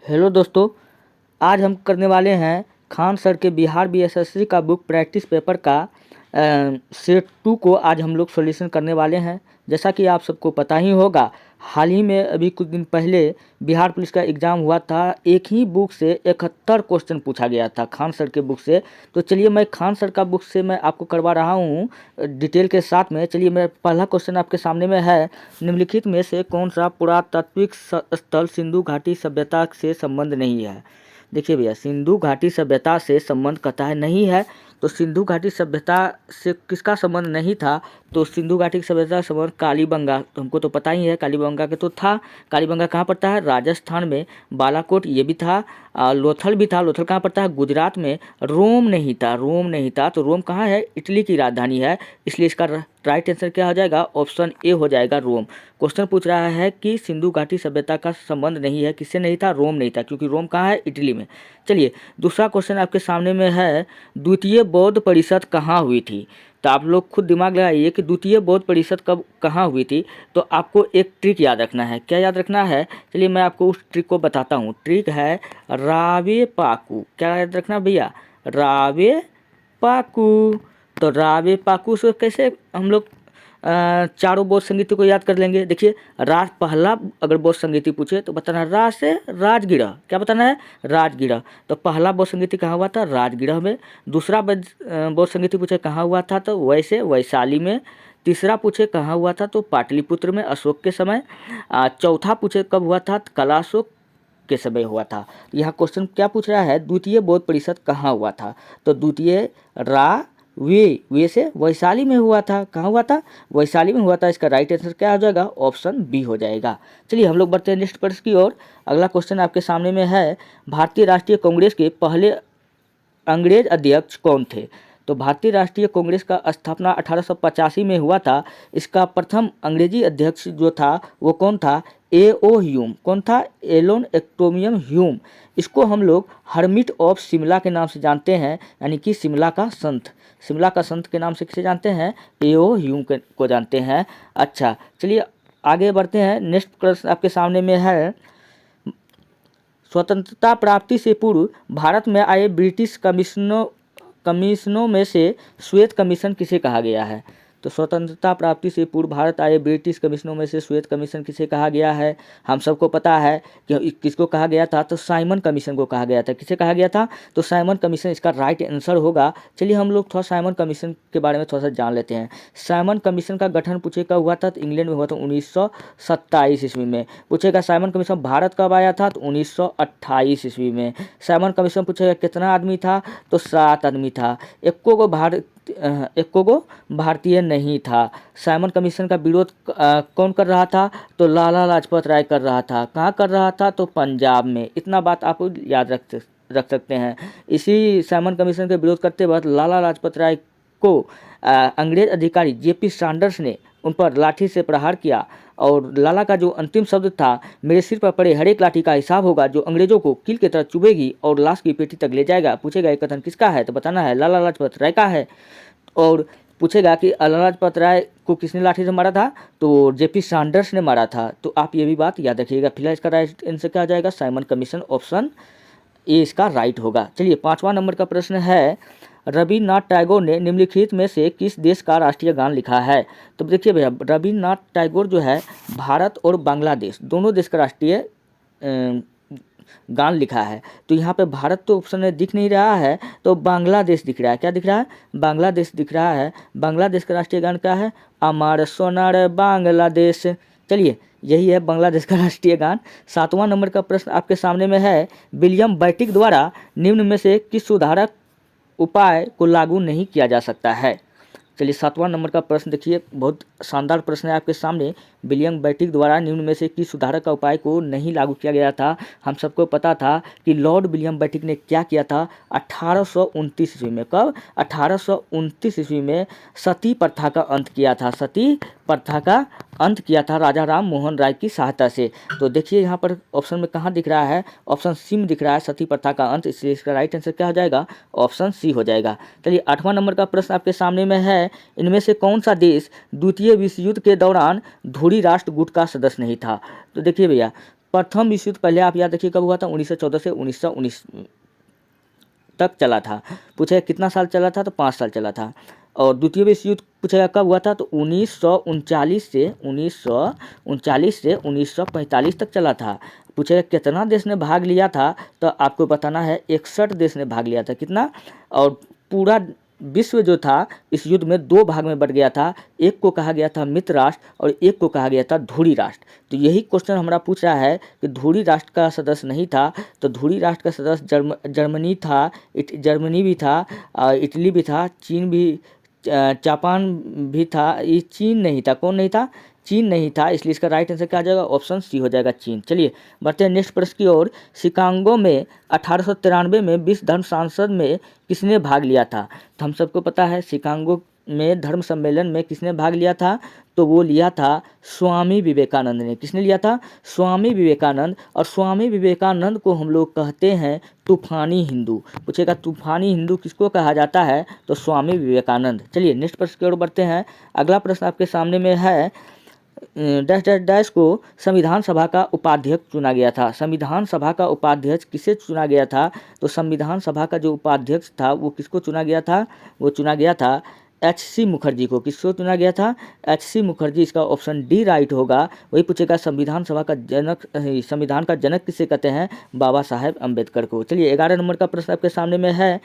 Hello दोस्तों, आज हम करने वाले हैं खान सर के बिहार बीएसएससी का बुक प्रैक्टिस पेपर का सेट 2 को आज हम लोग सॉल्यूशन करने वाले हैं। जैसा कि आप सबको पता ही होगा, हाल ही में अभी कुछ दिन पहले बिहार पुलिस का एग्ज़ाम हुआ था। एक ही बुक से 71 क्वेश्चन पूछा गया था खान सर के बुक से। तो चलिए मैं खान सर का बुक से मैं आपको करवा रहा हूँ डिटेल के साथ में। चलिए मेरा पहला क्वेश्चन आपके सामने में है, निम्नलिखित में से कौन सा पुरातात्विक स्थल सिंधु घाटी सभ्यता से संबंध नहीं है। देखिए भैया, सिंधु घाटी सभ्यता से संबंध कहता है नहीं है, तो सिंधु घाटी सभ्यता से किसका संबंध नहीं था? तो सिंधु घाटी सभ्यता का संबंध कालीबंगा, तो हमको तो पता ही है कालीबंगा के तो था। कालीबंगा कहाँ पड़ता है? राजस्थान में। बालाकोट ये भी था। लोथल भी था। लोथल कहाँ पड़ता है? गुजरात में। रोम नहीं था, रोम नहीं था। तो रोम कहाँ है? इटली की राजधानी है। इसलिए इसका राइट आंसर क्या हो जाएगा? ऑप्शन ए हो जाएगा, रोम। क्वेश्चन पूछ रहा है कि सिंधु घाटी सभ्यता का संबंध नहीं है, किससे नहीं था? रोम नहीं था, क्योंकि रोम कहाँ है? इटली में। चलिए दूसरा क्वेश्चन आपके सामने में है, द्वितीय बौद्ध परिषद कहाँ हुई थी? तो आप लोग खुद दिमाग लगाइए कि द्वितीय बौद्ध परिषद कब कहाँ हुई थी। तो आपको एक ट्रिक याद रखना है। क्या याद रखना है? चलिए मैं आपको उस ट्रिक को बताता हूँ। ट्रिक है रावे पाकू। क्या याद रखना भैया? रावे पाकू। तो रावे पाकू से कैसे हम लोग चारों बौद्ध संगीति को याद कर लेंगे। देखिए, राज पहला अगर बौद्ध संगीति पूछे तो बताना रा से राजगीर। क्या बताना है? राजगीर। तो पहला बौद्ध संगीति कहाँ हुआ था? राजगीर में। दूसरा बौद्ध संगीति पूछे कहाँ हुआ था? तो वैसे वैशाली में। तीसरा पूछे कहाँ हुआ था? तो पाटलिपुत्र में, अशोक के समय। चौथा पूछे कब हुआ था? कलाशोक के समय हुआ था। यहाँ क्वेश्चन क्या पूछ रहा है? द्वितीय बौद्ध परिषद कहाँ हुआ था? तो द्वितीय वे से वैशाली में हुआ था। कहाँ हुआ था? वैशाली में हुआ था। इसका राइट आंसर क्या हो जाएगा? ऑप्शन बी हो जाएगा। चलिए हम लोग बढ़ते हैं नेक्स्ट प्रश्न की ओर। अगला क्वेश्चन आपके सामने में है, भारतीय राष्ट्रीय कांग्रेस के पहले अंग्रेज अध्यक्ष कौन थे? तो भारतीय राष्ट्रीय कांग्रेस का स्थापना 1885 में हुआ था। इसका प्रथम अंग्रेजी अध्यक्ष जो था वो कौन था? ए.ओ. ह्यूम। कौन था? एलोन एक्टोमियम ह्यूम। इसको हम लोग हर्मिट ऑफ शिमला के नाम से जानते हैं, यानी कि शिमला का संत। शिमला का संत के नाम से किसे जानते हैं? ए.ओ. ह्यूम को जानते हैं। अच्छा चलिए आगे बढ़ते हैं। नेक्स्ट प्रश्न आपके सामने में है, स्वतंत्रता प्राप्ति से पूर्व भारत में आए ब्रिटिश कमीशनों में से श्वेत कमीशन किसे कहा गया है? तो स्वतंत्रता प्राप्ति से पूर्व भारत आए ब्रिटिश कमीशनों में से श्वेत कमीशन किसे कहा गया है? हम सबको पता है कि किसको कहा गया था। तो साइमन कमीशन को कहा गया था। किसे कहा गया था? तो साइमन कमीशन इसका राइट आंसर होगा। चलिए हम लोग थोड़ा साइमन कमीशन के बारे में थोड़ा सा जान लेते हैं। साइमन कमीशन का गठन पूछे कब हुआ था? तो इंग्लैंड में हुआ था 1927 ईस्वी में। पूछेगा साइमन कमीशन भारत कब आया था? तो 1928 ईस्वी में। साइमन कमीशन पूछेगा कितना आदमी था? तो 7 आदमी था। एको गो भारतीय नहीं था। साइमन कमीशन का विरोध कौन कर रहा था? तो लाला लाजपत राय कर रहा था। कहाँ कर रहा था? तो पंजाब में। इतना बात आप याद रख सकते हैं। इसी साइमन कमीशन के विरोध करते वक्त लाला लाजपत राय को अंग्रेज अधिकारी जेपी सैंडर्स ने उन पर लाठी से प्रहार किया, और लाला का जो अंतिम शब्द था, मेरे सिर पर पड़े हर एक लाठी का हिसाब होगा जो अंग्रेजों को कील की तरह चुभेगी और लाश की पेटी तक ले जाएगा। पूछेगा ये कथन किसका है? तो बताना है लाला लाजपत राय का है। और पूछेगा कि लाला लाजपत राय को किसने लाठी से मारा था? तो जेपी सैंडर्स ने मारा था। तो आप ये भी बात याद रखिएगा। फिलहाल इसका राइट आंसर क्या आ जाएगा? साइमन कमीशन, ऑप्शन ए इसका राइट होगा। चलिए 5वां नंबर का प्रश्न है, रविन्द्रनाथ टैगोर ने निम्नलिखित में से किस देश का राष्ट्रीय गान लिखा है? तो देखिए भैया, रविन्द्रनाथ टैगोर जो है भारत और बांग्लादेश दोनों देश का राष्ट्रीय गान लिखा है। तो यहाँ पे भारत तो ऑप्शन में दिख नहीं रहा है, तो बांग्लादेश दिख रहा है। क्या दिख रहा है? बांग्लादेश दिख रहा है। बांग्लादेश का राष्ट्रीय गान क्या है? अमर सोनार बांग्लादेश। चलिए यही है बांग्लादेश का राष्ट्रीय गान। 7वां नंबर का प्रश्न आपके सामने में है, विलियम बेंटिक द्वारा निम्न में से किस सुधारक उपाय को लागू नहीं किया जा सकता है? चलिए 7वां नंबर का प्रश्न देखिए, बहुत शानदार प्रश्न है आपके सामने। विलियम बेंटिक द्वारा निम्न में से किस सुधारक का उपाय को नहीं लागू किया गया था? हम सबको पता था कि लॉर्ड विलियम बेंटिक ने क्या किया था 1829 ईस्वी में। कब? 1829 ईस्वी में सती प्रथा का अंत किया था। सती प्रथा का अंत किया था राजा राम मोहन राय की सहायता से। तो देखिए यहाँ पर ऑप्शन में कहाँ दिख रहा है? ऑप्शन सी में दिख रहा है, सती प्रथा का अंत। इसलिए इसका राइट आंसर क्या हो जाएगा? ऑप्शन सी हो जाएगा। चलिए 8वां नंबर का प्रश्न आपके सामने में है, इनमें से कौन सा देश द्वितीय विश्व युद्ध के दौरान धुरी राष्ट्र गुट का सदस्य नहीं था? तो देखिए भैया, प्रथम विश्व युद्ध पहले आप याद रखिए कब हुआ था, 1914 से 1919 तक चला था। पूछेगा कितना साल चला था, तो 5 साल चला था। और द्वितीय विश्व युद्ध पूछेगा कब हुआ था, तो 1939 से 1945 तक चला था। पूछेगा कितना देश ने भाग लिया था, तो आपको बताना है 61 देश ने भाग लिया था। कितना? और पूरा विश्व जो था इस युद्ध में 2 भाग में बट गया था। एक को कहा गया था मित्र राष्ट्र और एक को कहा गया था धुरी राष्ट्र। तो यही क्वेश्चन हमारा पूछ रहा है कि धुरी राष्ट्र का सदस्य नहीं था, तो धुरी राष्ट्र का सदस्य जर्मनी था, जर्मनी भी था, इटली भी था, चीन भी, जापान भी था। ये चीन नहीं था। कौन नहीं था? चीन नहीं था। इसलिए इसका राइट आंसर क्या आ जाएगा? ऑप्शन सी हो जाएगा, चीन। चलिए बढ़ते हैं नेक्स्ट प्रश्न की ओर। शिकागो में 1893 में विश्व धर्म संसद में किसने भाग लिया था? तो हम सबको पता है शिकागो में धर्म सम्मेलन में किसने भाग लिया था, तो वो लिया था स्वामी विवेकानंद ने। किसने लिया था? स्वामी विवेकानंद। और स्वामी विवेकानंद को हम लोग कहते हैं तूफानी हिंदू। पूछेगा तूफानी हिंदू किसको कहा जाता है, तो स्वामी विवेकानंद। चलिए नेक्स्ट प्रश्न की ओर बढ़ते हैं। अगला प्रश्न आपके सामने में है, डैश डैश डैश को संविधान सभा का उपाध्यक्ष चुना गया था। संविधान सभा का उपाध्यक्ष किसे चुना गया था, तो संविधान सभा का जो उपाध्यक्ष था वो किसको चुना गया था? वो चुना गया था एच.सी. मुखर्जी को। किसको चुना गया था? एच.सी. मुखर्जी। इसका ऑप्शन डी राइट होगा। वही पूछेगा संविधान सभा का जनक, संविधान का जनक किसे कहते हैं? बाबा साहेब अम्बेडकर को। चलिए 11 नंबर का प्रश्न आपके सामने में है,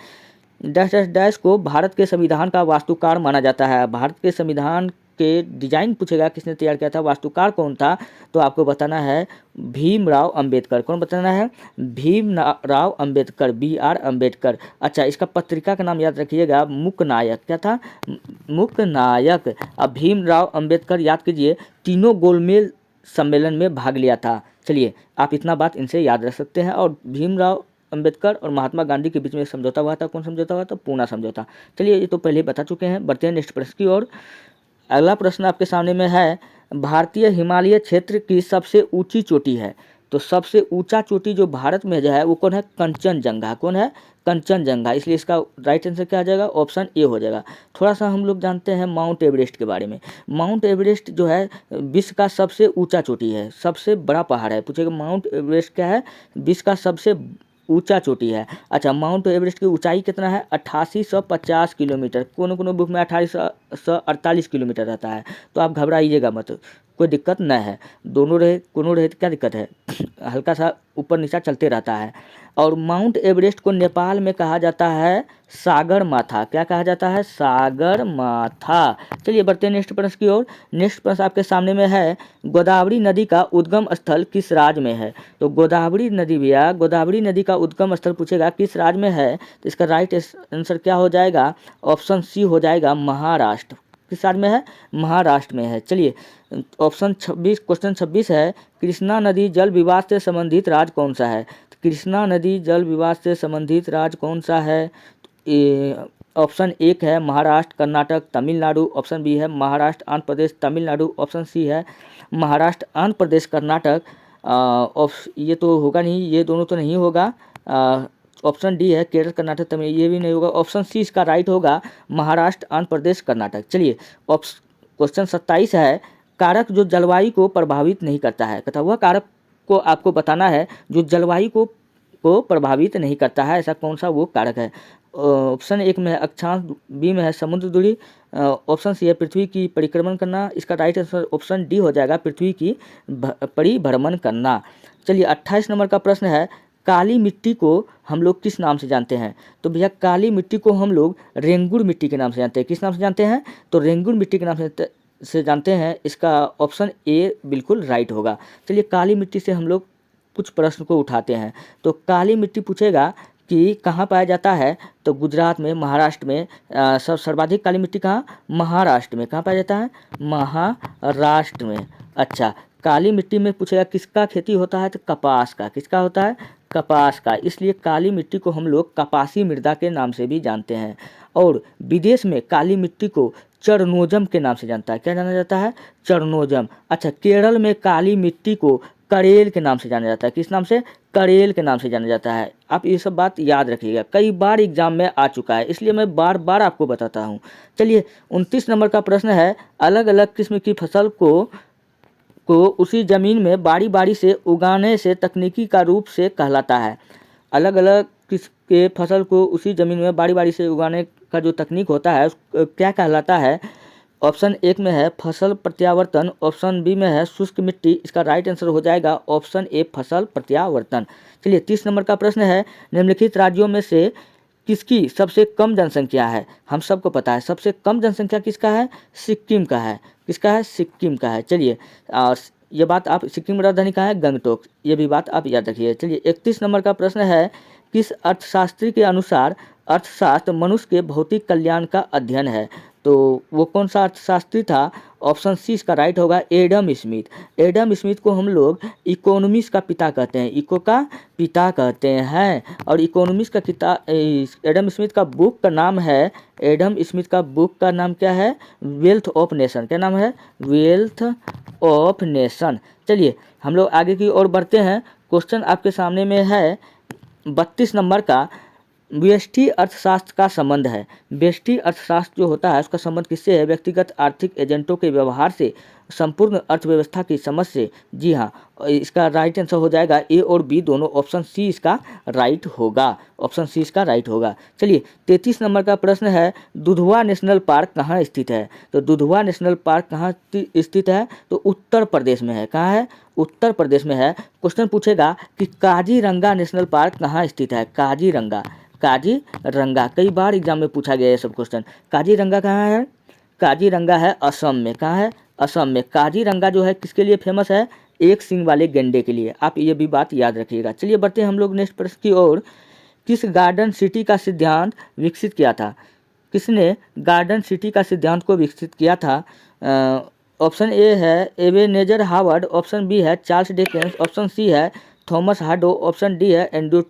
डैश डैश डैश को भारत के संविधान का वास्तुकार माना जाता है। भारत के संविधान के डिजाइन पूछेगा किसने तैयार किया था, वास्तुकार कौन था, तो आपको बताना है भीमराव अंबेडकर। कौन बताना है? भीमराव अंबेडकर, B.R. अंबेडकर। अच्छा, इसका पत्रिका का नाम याद रखिएगा, मूकनायक। क्या था? मूकनायक। अब भीमराव अंबेडकर याद कीजिए तीनों गोलमेज सम्मेलन में भाग लिया था। चलिए आप इतना बात इनसे याद रख सकते हैं। और भीमराव अंबेडकर और महात्मा गांधी के बीच में समझौता हुआ था। कौन समझौता हुआ था? पूना समझौता। चलिए ये तो पहले बता चुके हैं। बढ़ते हैं नेक्स्ट प्रश्न की ओर। अगला प्रश्न आपके सामने में है, भारतीय हिमालय क्षेत्र की सबसे ऊंची चोटी है। तो सबसे ऊंचा चोटी जो भारत में जो है वो कौन है? कंचनजंगा। कौन है? कंचनजंगा। इसलिए इसका राइट आंसर क्या आ जाएगा? ऑप्शन ए हो जाएगा। थोड़ा सा हम लोग जानते हैं माउंट एवरेस्ट के बारे में। माउंट एवरेस्ट जो है विश्व का सबसे ऊंचा चोटी है, सबसे बड़ा पहाड़ है। पूछेगा माउंट एवरेस्ट क्या है? विश्व का सबसे ऊंचा चोटी है। अच्छा, माउंट एवरेस्ट की ऊंचाई कितना है? 8850 किलोमीटर। कोनो बुक में 2848 किलोमीटर रहता है। तो आप घबराइएगा मत, कोई दिक्कत न है। दोनों रहे कोनो रहे तो क्या दिक्कत है, हल्का सा ऊपर नीचा चलते रहता है। और माउंट एवरेस्ट को नेपाल में कहा जाता है सागर माथा। क्या कहा जाता है? सागर माथा। चलिए बढ़ते हैं नेक्स्ट प्रश्न की ओर। नेक्स्ट प्रश्न आपके सामने में है, गोदावरी नदी का उद्गम स्थल किस राज्य में है? तो गोदावरी नदी भैया, गोदावरी नदी का उद्गम स्थल पूछेगा किस राज्य में है, तो इसका राइट आंसर क्या हो जाएगा? ऑप्शन सी हो जाएगा, महाराष्ट्र। किस राज्य में है? महाराष्ट्र में है। चलिए ऑप्शन 26, क्वेश्चन 26 है, कृष्णा नदी जल विवाद से संबंधित राज्य कौन सा है? तो कृष्णा नदी जल विवाद से संबंधित राज्य कौन सा है? ऑप्शन 1 है महाराष्ट्र, कर्नाटक, तमिलनाडु। ऑप्शन बी है महाराष्ट्र, आंध्र प्रदेश, तमिलनाडु। ऑप्शन सी है महाराष्ट्र, आंध्र प्रदेश, कर्नाटक। ये तो होगा नहीं, ये दोनों तो नहीं होगा। ऑप्शन डी है केरल, कर्नाटक, तमिल, ये भी नहीं होगा। ऑप्शन सी इसका राइट होगा, महाराष्ट्र, आंध्र प्रदेश, कर्नाटक। चलिए क्वेश्चन 27 है, कारक जो जलवायु को प्रभावित नहीं करता है। कहता हुआ कारक को आपको बताना है जो जलवायु को प्रभावित नहीं करता है, ऐसा कौन सा वो कारक है? ऑप्शन 1 में है अक्षांश, बी में है समुद्र दूरी, ऑप्शन सी है पृथ्वी की परिक्रमण करना। इसका राइट आंसर ऑप्शन डी हो जाएगा, पृथ्वी की परिभ्रमण करना। चलिए 28 नंबर का प्रश्न है, काली मिट्टी को हम लोग किस नाम से जानते हैं? तो भैया काली मिट्टी को हम लोग रेंगुर मिट्टी के नाम से जानते हैं। किस नाम से जानते हैं? तो रेंगुर मिट्टी के नाम से जानते हैं। इसका ऑप्शन ए बिल्कुल राइट होगा। चलिए काली मिट्टी से हम लोग कुछ प्रश्न को उठाते हैं। तो काली मिट्टी पूछेगा कि कहाँ पाया जाता है? तो गुजरात में, महाराष्ट्र में। सर्वाधिक काली मिट्टी कहाँ? महाराष्ट्र में। कहाँ पाया जाता है? महाराष्ट्र में। अच्छा, काली मिट्टी में पूछेगा किसका खेती होता है? तो कपास का। किसका होता है? कपास का। इसलिए काली मिट्टी को हम लोग कपासी मृदा के नाम से भी जानते हैं। और विदेश में काली मिट्टी को चरनोजम के नाम से जानता है। क्या जाना जाता है? चरनोजम। अच्छा, केरल में काली मिट्टी को करेल के नाम से जाना जाता है। किस नाम से? करेल के नाम से जाना जाता है। आप ये सब बात याद रखिएगा, कई बार एग्जाम में आ चुका है, इसलिए मैं बार बार आपको बताता हूँ। चलिए 29 नंबर का प्रश्न है, अलग अलग किस्म की फसल को को उसी ज़मीन में बारी बारी से उगाने से तकनीकी का रूप से कहलाता है। अलग अलग किस्म के फसल को उसी ज़मीन में बारी बारी से उगाने का जो तकनीक होता है उसको क्या कहलाता है? ऑप्शन एक में है फसल प्रत्यावर्तन, ऑप्शन बी में है शुष्क मिट्टी। इसका राइट आंसर हो जाएगा ऑप्शन ए फसल प्रत्यावर्तन। चलिए 30 नंबर का प्रश्न है, निम्नलिखित राज्यों में से किसकी सबसे कम जनसंख्या है? हम सबको पता है सबसे कम जनसंख्या किसका है? सिक्किम का है। किसका है? सिक्किम का है। चलिए ये बात आप, सिक्किम राजधानी का है गंगटोक, ये भी बात आप याद रखिए। चलिए 31 नंबर का प्रश्न है, किस अर्थशास्त्री के अनुसार अर्थशास्त्र मनुष्य के भौतिक कल्याण का अध्ययन है? तो वो कौन सा अर्थशास्त्री था? ऑप्शन सी इसका राइट होगा एडम स्मिथ। एडम स्मिथ को हम लोग इकोनॉमिक्स का पिता कहते हैं, इको का पिता कहते हैं। और इकोनॉमिक्स का एडम स्मिथ का बुक का नाम है, एडम स्मिथ का बुक का नाम क्या है? Wealth of nation. क्या नाम है? Wealth of nation. चलिए हम लोग आगे की ओर बढ़ते हैं। क्वेश्चन आपके सामने में है 32 नंबर का, व्यष्टि अर्थशास्त्र का संबंध है। व्यष्टि अर्थशास्त्र जो होता है उसका संबंध किससे है? व्यक्तिगत आर्थिक एजेंटों के व्यवहार से, संपूर्ण अर्थव्यवस्था की समझ से। जी हाँ, इसका राइट आंसर हो जाएगा ए और बी दोनों, ऑप्शन सी इसका राइट होगा। ऑप्शन सी इसका राइट होगा। चलिए 33 नंबर का प्रश्न है, दुधवा नेशनल पार्क कहाँ स्थित है? तो दुधवा नेशनल पार्क कहाँ स्थित है? तो उत्तर प्रदेश में है। कहाँ है? उत्तर प्रदेश में है। क्वेश्चन पूछेगा कि काजीरंगा नेशनल पार्क कहाँ स्थित है? काजीरंगा, काजीरंगा कई बार एग्जाम में पूछा गया है सब क्वेश्चन। काजीरंगा कहाँ है? काजीरंगा है असम में। कहाँ है? असम में। काजीरंगा जो है किसके लिए फेमस है? एक सींग वाले गेंडे के लिए। आप ये भी बात याद रखिएगा। चलिए बढ़ते हैं हम लोग नेक्स्ट प्रश्न की ओर। किस गार्डन सिटी का सिद्धांत विकसित किया था? किसने गार्डन सिटी का सिद्धांत को विकसित किया था? ऑप्शन ए है एबेनेजर हावर्ड, ऑप्शन बी है चार्ल्स डिकेंस, ऑप्शन सी है थॉमस हार्डो, ऑप्शन डी है एंड्रू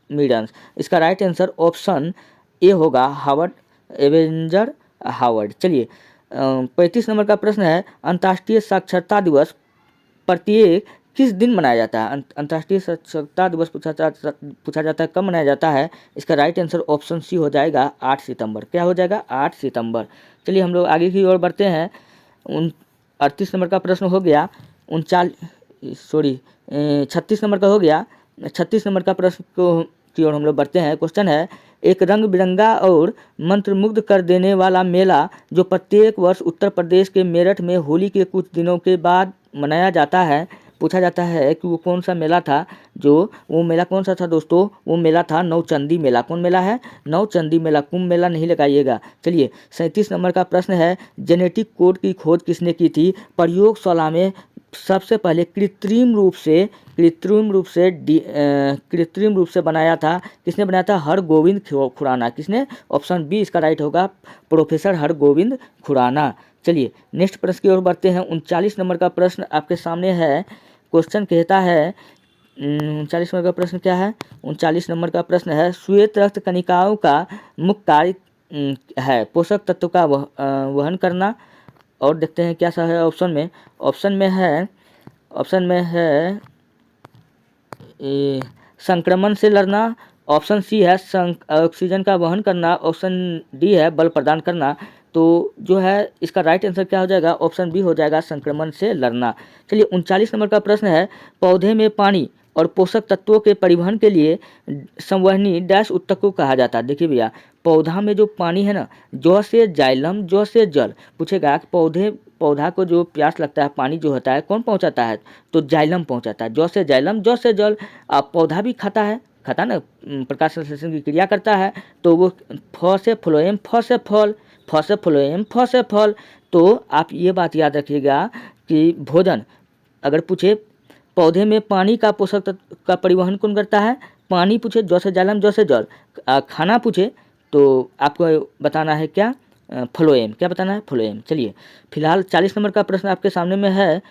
मिडन्स। इसका राइट आंसर ऑप्शन ए होगा हावर्ड, एबेनेजर हावर्ड। चलिए 35 नंबर का प्रश्न है, अंतर्राष्ट्रीय साक्षरता दिवस प्रत्येक किस दिन मनाया जाता है? अंतर्राष्ट्रीय साक्षरता दिवस पूछा जाता है कब मनाया जाता है? इसका राइट आंसर ऑप्शन सी हो जाएगा 8 सितंबर। क्या हो जाएगा? 8 सितंबर। चलिए हम लोग आगे की ओर बढ़ते हैं। 38 नंबर का प्रश्न हो गया। 36 नंबर का हो गया। 36 नंबर का प्रश्न की ओर हम लोग बढ़ते हैं। क्वेश्चन है, एक रंग बिरंगा और मंत्रमुग्ध कर देने वाला मेला जो प्रत्येक वर्ष उत्तर प्रदेश के मेरठ में होली के कुछ दिनों के बाद मनाया जाता है, पूछा जाता है कि वो कौन सा मेला था? वो मेला कौन सा था दोस्तों? वो मेला था नौचंदी मेला। कौन मेला है? नौचंदी मेला। कुंभ मेला नहीं लगाइएगा। चलिए 37 नंबर का प्रश्न है, जेनेटिक कोड की खोज किसने की थी? प्रयोगशाला में सबसे पहले कृत्रिम रूप से बनाया था। किसने बनाया था? हरगोविंद खुराना। किसने? ऑप्शन बी इसका राइट होगा प्रोफेसर हरगोविंद खुराना। चलिए नेक्स्ट प्रश्न की ओर बढ़ते हैं। 39 नंबर का प्रश्न आपके सामने है। क्वेश्चन कहता है 39 नंबर का प्रश्न क्या है? 39 नंबर का प्रश्न है, श्वेत रक्त कणिकाओं का मुख्य कार्य है पोषक तत्व का वहन करना। और देखते हैं क्या सा है ऑप्शन में। ऑप्शन में है संक्रमण से लड़ना, ऑप्शन सी है ऑक्सीजन का वहन करना, ऑप्शन डी है बल प्रदान करना। तो जो है इसका राइट आंसर क्या हो जाएगा? ऑप्शन बी हो जाएगा संक्रमण से लड़ना। चलिए 39 नंबर का प्रश्न है, पौधे में पानी और पोषक तत्वों के परिवहन के लिए संवहनी डैश ऊतक को कहा जाता है। देखिए भैया, पौधा में जो पानी है ना, जौ से जाइलम, जौ से जल। पूछेगा कि पौधा को जो प्यास लगता है, पानी जो होता है कौन पहुंचाता है? तो जाइलम पहुंचाता है। जौ से जाइलम, जौ से जल। अब पौधा भी खाता है ना, प्रकाश संश्लेषण की क्रिया करता है। तो वो फ से फ्लोएम, फ से फल, फ से फ्लोएम, फ से फल। तो आप ये बात याद रखिएगा कि भोजन अगर पूछे पौधे में पानी का पोषक तत्व का परिवहन कौन करता है? पानी पूछे जौ से जाइलम, जौ से जल। खाना पूछे तो आपको बताना है क्या? फ्लोएम। क्या बताना है? फ्लोएम। चलिए फिलहाल 40 नंबर का प्रश्न आपके सामने में है,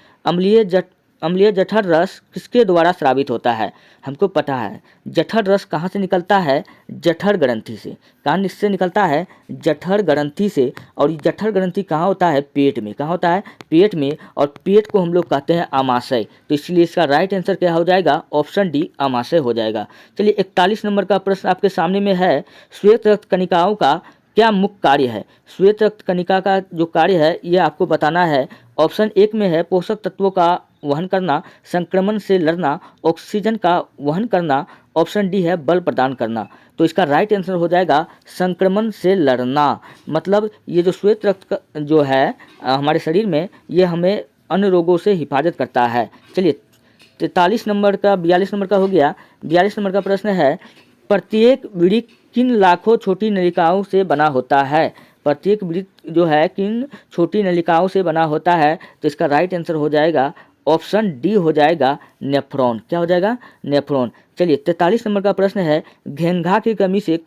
अम्लीय जठर रस किसके द्वारा स्रावित होता है? हमको पता है जठर रस कहाँ से निकलता है? जठर ग्रंथि से। कहाँ से निकलता है? जठर ग्रंथि से। और ये जठर ग्रंथि कहाँ होता है? पेट में। कहाँ होता है? पेट में। और पेट को हम लोग कहते हैं आमाशय। तो इसलिए इसका राइट आंसर क्या हो जाएगा? ऑप्शन डी आमाशय हो जाएगा। चलिए 41 नंबर का प्रश्न आपके सामने में है, श्वेत रक्त कणिकाओं का क्या मुख्य कार्य है? श्वेत रक्त कणिका का जो कार्य है ये आपको बताना है। ऑप्शन एक में है पोषक तत्वों का वहन करना, संक्रमण से लड़ना, ऑक्सीजन का वहन करना, ऑप्शन डी है बल प्रदान करना। तो इसका राइट आंसर हो जाएगा संक्रमण से लड़ना। मतलब ये जो श्वेत रक्त जो है हमारे शरीर में, ये हमें अन्य रोगों से हिफाजत करता है। चलिए 43 नंबर का 42 नंबर का हो गया। 42 नंबर का प्रश्न है, प्रत्येक वृक्क किन लाखों छोटी नलिकाओं से बना होता है? प्रत्येक वृक्क जो है किन छोटी नलिकाओं से बना होता है? तो इसका राइट आंसर हो जाएगा ऑप्शन डी हो जाएगा नेफ्रॉन। क्या हो जाएगा? नेफ्रॉन। चलिए 43 नंबर का प्रश्न है, घेंघा की कमी से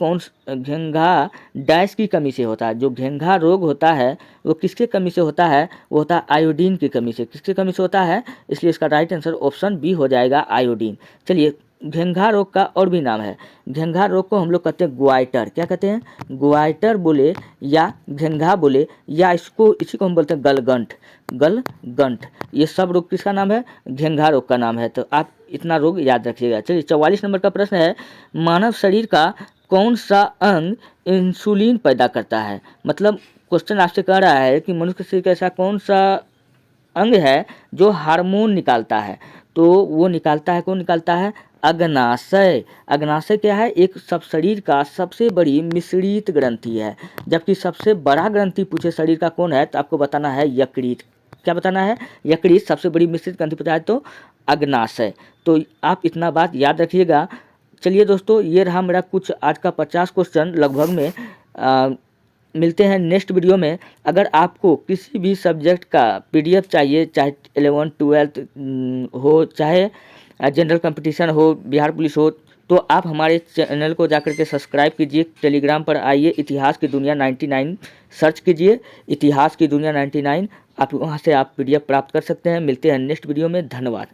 घेंघा डैश की कमी से होता है? जो घेंघा रोग होता है वो किसके कमी से होता है? वो होता है आयोडीन की कमी से। किसकी कमी से होता है? इसलिए इसका राइट आंसर ऑप्शन बी हो जाएगा आयोडीन। चलिए घेंघा रोग का और भी नाम है। घेंघा रोग को हम लोग कहते हैं ग्वाइटर। क्या कहते हैं? ग्वाइटर बोले या घेंघा बोले या इसी को हम बोलते हैं गलगंठ। गलगंठ ये सब रोग किसका नाम है? घेंघा रोग का नाम है। तो आप इतना रोग याद रखिएगा। चलिए 44 नंबर का प्रश्न है, मानव शरीर का कौन सा अंग इंसुलिन पैदा करता है? मतलब क्वेश्चन आपसे कह रहा है कि मनुष्य शरीर का ऐसा कौन सा अंग है जो हार्मोन निकालता है? तो वो निकालता है, कौन निकालता है? अग्नाशय। अग्नाशय क्या है? एक सब शरीर का सबसे बड़ी मिश्रित ग्रंथि है। जबकि सबसे बड़ा ग्रंथि पूछे शरीर का कौन है, तो आपको बताना है यकृत। क्या बताना है? यकृत सबसे बड़ी मिश्रित ग्रंथि पूछा है तो अग्नाशय। तो आप इतना बात याद रखिएगा। चलिए दोस्तों, ये रहा मेरा कुछ आज का 50 क्वेश्चन लगभग में। मिलते हैं नेक्स्ट वीडियो में। अगर आपको किसी भी सब्जेक्ट का PDF चाहिए, चाहे 11th 12th हो, चाहे जनरल कंपटीशन हो, बिहार पुलिस हो, तो आप हमारे चैनल को जाकर के सब्सक्राइब कीजिए। टेलीग्राम पर आइए, इतिहास की दुनिया 99 सर्च कीजिए, इतिहास की दुनिया 99। आप वहाँ से आप PDF प्राप्त कर सकते हैं। मिलते हैं नेक्स्ट वीडियो में। धन्यवाद।